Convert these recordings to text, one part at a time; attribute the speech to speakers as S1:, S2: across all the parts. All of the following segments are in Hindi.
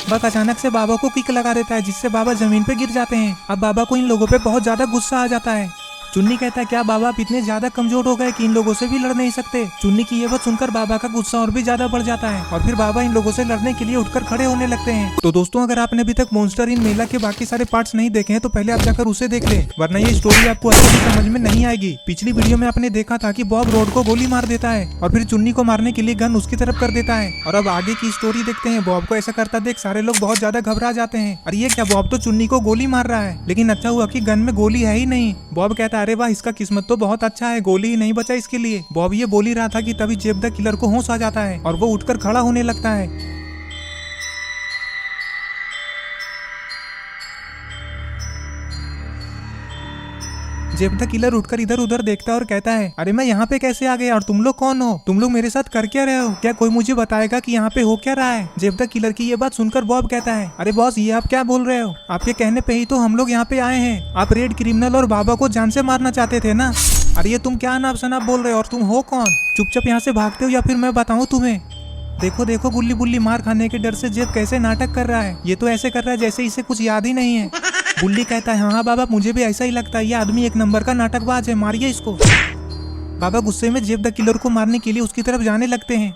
S1: बक अचानक से बाबा को किक लगा देता है जिससे बाबा जमीन पे गिर जाते हैं। अब बाबा को इन लोगों पे बहुत ज्यादा गुस्सा आ जाता है। चुन्नी कहता है क्या बाबा आप इतने ज्यादा कमजोर हो गए कि इन लोगों से भी लड़ नहीं सकते। चुन्नी की ये बात सुनकर बाबा का गुस्सा और भी ज्यादा बढ़ जाता है और फिर बाबा इन लोगों से लड़ने के लिए उठकर खड़े होने लगते हैं। तो दोस्तों अगर आपने अभी तक मॉन्स्टर इन मेला के बाकी सारे पार्ट्स नहीं देखे हैं तो पहले आप जाकर उसे देख ले, वरना ये स्टोरी आपको अच्छे से समझ में नहीं आएगी। पिछली वीडियो में आपने देखा था कि बॉब रोड को गोली मार देता है और फिर चुन्नी को मारने के लिए गन उसकी तरफ कर देता है। और अब आगे की स्टोरी देखते हैं। बॉब को ऐसा करता देख सारे लोग बहुत ज्यादा घबरा जाते हैं। अरे ये क्या, बॉब तो चुन्नी को गोली मार रहा है, लेकिन अच्छा हुआ कि गन में गोली है ही नहीं। बॉब कहता है अरे वाह इसका किस्मत तो बहुत अच्छा है, गोली ही नहीं बचा इसके लिए। बॉब ये बोल ही रहा था कि तभी जेब द किलर को होश आ जाता है और वो उठकर खड़ा होने लगता है। जेब द किलर उठकर इधर उधर देखता है और कहता है अरे मैं यहाँ पे कैसे आ गया और तुम लोग कौन हो? तुम लोग मेरे साथ कर क्या रहे हो? क्या कोई मुझे बताएगा कि यहाँ पे हो क्या रहा है? जेब द किलर की ये बात सुनकर बॉब कहता है अरे बॉस ये आप क्या बोल रहे हो? आपके कहने पे ही तो हम लोग यहाँ पे आए हैं। आप रेड क्रिमिनल और बाबा को जान से मारना चाहते थे ना? अरे ये तुम क्या नाप शनाप बोल रहे हो और तुम हो कौन? चुपचाप यहाँ से भागते हो या फिर मैं बताऊँ तुम्हें? देखो देखो गुल्ली बुल्ली मार खाने के डर से जेब कैसे नाटक कर रहा है। ये तो ऐसे कर रहा है जैसे इसे कुछ याद ही नहीं है। बुल्ली कहता है हाँ बाबा मुझे भी ऐसा ही लगता है, ये आदमी एक नंबर का नाटकबाज है, मारिए इसको। बाबा गुस्से में जेब द किलर को मारने के लिए उसकी तरफ जाने लगते हैं।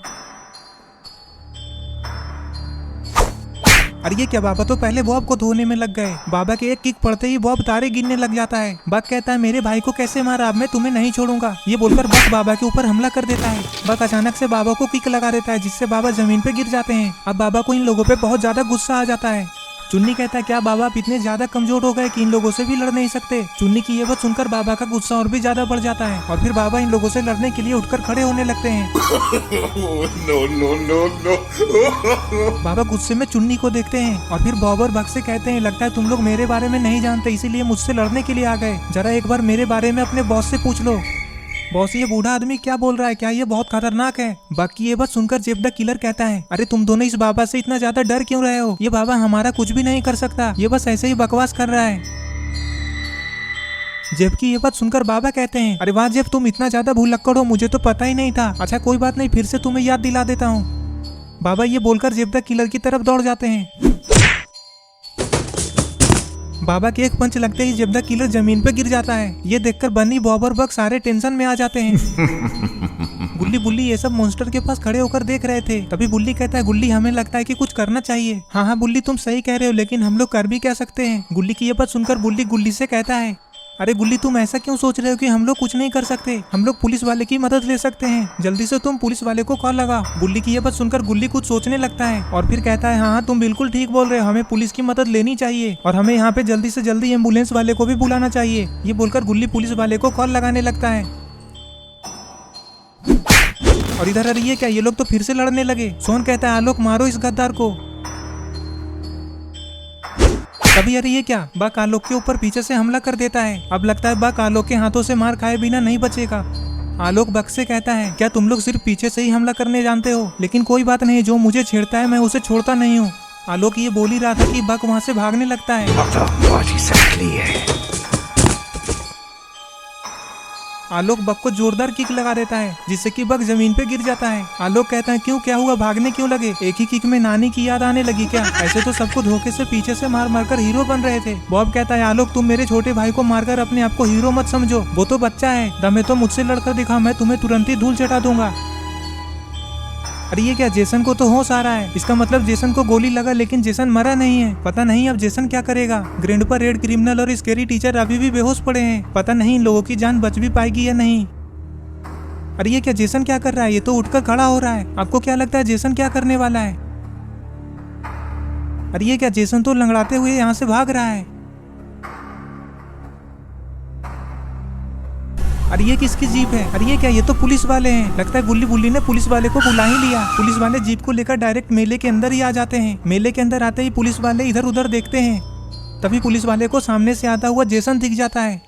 S1: अरे ये क्या, बाबा तो पहले बॉब को धोने में लग गए। बाबा के एक किक पड़ते ही बॉब तारे गिनने लग जाता है। बक कहता है मेरे भाई को कैसे मारा, अब मैं तुम्हें नहीं छोड़ूंगा। ये बोलकर बक बाबा के ऊपर हमला कर देता है। बक अचानक से बाबा को किक लगा देता है जिससे बाबा जमीन पे गिर जाते हैं। अब बाबा को इन लोगों पे बहुत ज्यादा गुस्सा आ जाता है। चुन्नी कहता है क्या बाबा आप इतने ज्यादा कमजोर हो गए कि इन लोगों से भी लड़ नहीं सकते। चुन्नी की ये बात सुनकर बाबा का गुस्सा और भी ज्यादा बढ़ जाता है और फिर बाबा इन लोगों से लड़ने के लिए उठकर खड़े होने लगते हैं। बाबा गुस्से में चुन्नी को देखते हैं और फिर बॉब और बक से कहते हैं लगता है तुम लोग मेरे बारे में नहीं जानते इसीलिए मुझसे लड़ने के लिए आ गए। जरा एक बार मेरे बारे में अपने बॉस से पूछ लो। बॉस ये बूढ़ा आदमी क्या बोल रहा है, क्या ये बहुत खतरनाक है? बाकी ये बात सुनकर जेब द किलर कहता है अरे तुम दोनों इस बाबा से इतना ज्यादा डर क्यों रहे हो? ये बाबा हमारा कुछ भी नहीं कर सकता, ये बस ऐसे ही बकवास कर रहा है। जेब की ये बात सुनकर बाबा कहते हैं अरे वाह जेब तुम इतना ज्यादा भुलक्कड़ हो, मुझे तो पता ही नहीं था। अच्छा कोई बात नहीं, फिर से तुम्हें याद दिला देता हूँ। बाबा ये बोलकर जेब द किलर की तरफ दौड़ जाते हैं। बाबा के एक पंच लगते ही जेब द किलर जमीन पे गिर जाता है। ये देखकर बन्नी बॉब और बक सारे टेंशन में आ जाते हैं। गुल्ली बुल्ली ये सब मॉन्स्टर के पास खड़े होकर देख रहे थे। तभी बुल्ली कहता है गुल्ली हमें लगता है कि कुछ करना चाहिए। हाँ हाँ बुल्ली तुम सही कह रहे हो, लेकिन हम लोग कर भी क्या सकते हैं? गुल्ली की ये बात सुनकर बुल्ली गुल्ली से कहता है अरे गुल्ली तुम ऐसा क्यों सोच रहे हो कि हम लोग कुछ नहीं कर सकते? हम लोग पुलिस वाले की मदद ले सकते हैं। जल्दी से तुम पुलिस वाले को कॉल लगा। बुल्ली की ये बात सुनकर गुल्ली कुछ सोचने लगता है और फिर कहता है हाँ तुम बिल्कुल ठीक बोल रहे हो, हमें पुलिस की मदद लेनी चाहिए और हमें यहाँ पे जल्दी से जल्दी एम्बुलेंस वाले को भी बुलाना चाहिए। ये बोलकर गुल्ली पुलिस वाले को कॉल लगाने लगता है। और इधर अरे ये क्या, ये लोग तो फिर से लड़ने लगे। सोहन कहता है आलोक मारो इस गद्दार को। तभी अरे ये क्या, बक आलोक के ऊपर पीछे से हमला कर देता है। अब लगता है बक आलोक के हाथों से मार खाए बिना नहीं बचेगा। आलोक बक से कहता है क्या तुम लोग सिर्फ पीछे से ही हमला करने जानते हो? लेकिन कोई बात नहीं, जो मुझे छेड़ता है मैं उसे छोड़ता नहीं हूँ। आलोक ये बोल ही रहा था कि बक वहाँ से भागने लगता है। आलोक बक को जोरदार किक लगा देता है जिससे कि बक जमीन पे गिर जाता है। आलोक कहता है क्यों, क्या हुआ, भागने क्यों लगे? एक ही किक में नानी की याद आने लगी क्या? ऐसे तो सबको धोखे से पीछे से मार मार कर हीरो बन रहे थे। बॉब कहता है आलोक तुम मेरे छोटे भाई को मारकर अपने आप को हीरो मत समझो, वो तो बच्चा है। दमे तो मुझसे लड़कर दिखा, मैं तुम्हें तुरंत ही धूल चटा दूंगा। अरे ये क्या, जेसन को तो होश आ रहा है। इसका मतलब जेसन को गोली लगा लेकिन जेसन मरा नहीं है। पता नहीं अब जेसन क्या करेगा। ग्रैंड पर रेड क्रिमिनल और स्केरी टीचर अभी भी बेहोश पड़े हैं। पता नहीं इन लोगों की जान बच भी पाएगी या नहीं। अरे ये क्या, जेसन क्या कर रहा है? ये तो उठकर खड़ा हो रहा है। आपको क्या लगता है जेसन क्या करने वाला है? अरे ये क्या, जेसन तो लंगड़ाते हुए यहाँ से भाग रहा है। अरे ये किसकी जीप है? अरे ये क्या, ये तो पुलिस वाले हैं। लगता है गुल्ली बुल्ली ने पुलिस वाले को बुला ही लिया। पुलिस वाले जीप को लेकर डायरेक्ट मेले के अंदर ही आ जाते हैं। मेले के अंदर आते ही पुलिस वाले इधर उधर देखते हैं। तभी पुलिस वाले को सामने से आता हुआ जेसन दिख जाता है।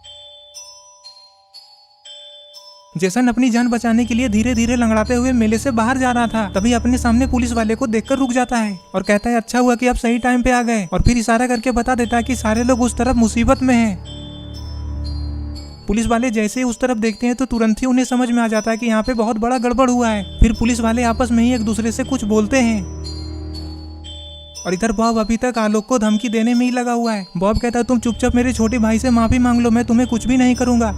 S1: जेसन अपनी जान बचाने के लिए धीरे धीरे लंगड़ाते हुए मेले से बाहर जा रहा था। तभी अपने सामने पुलिस वाले को देखकर रुक जाता है और कहता है अच्छा हुआ कि आप सही टाइम पे आ गए। और फिर इशारा करके बता देता है कि सारे लोग उस तरफ मुसीबत में हैं। पुलिस वाले जैसे ही उस तरफ देखते हैं तो तुरंत ही उन्हें समझ में आ जाता है कि यहाँ पे बहुत बड़ा गड़बड़ हुआ है। फिर पुलिस वाले आपस में ही एक दूसरे से कुछ बोलते हैं। और इधर बॉब अभी तक आलोक को धमकी देने में ही लगा हुआ है। बॉब कहता है तुम चुपचाप मेरे छोटे भाई से माफी मांग लो, मैं तुम्हें कुछ भी नहीं करूंगा।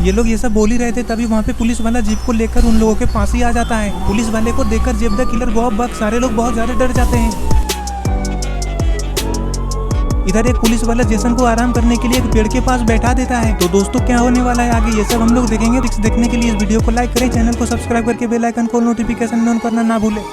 S1: ये लोग ये सब बोल ही रहे थे, तभी वहाँ पे पुलिस वाला जीप को लेकर उन लोगों के पास ही आ जाता है। पुलिस वाले को देखकर जेब द किलर, बॉब, बक सारे लोग बहुत ज्यादा डर जाते हैं। इधर एक पुलिस वाला जेसन को आराम करने के लिए एक पेड़ के पास बैठा देता है। तो दोस्तों क्या होने वाला है आगे, ये सब हम लोग देखेंगे। देखने के लिए इस वीडियो को लाइक करें, चैनल को सब्सक्राइब करके बेल आइकन को नोटिफिकेशन में ऑन करना ना भूलें।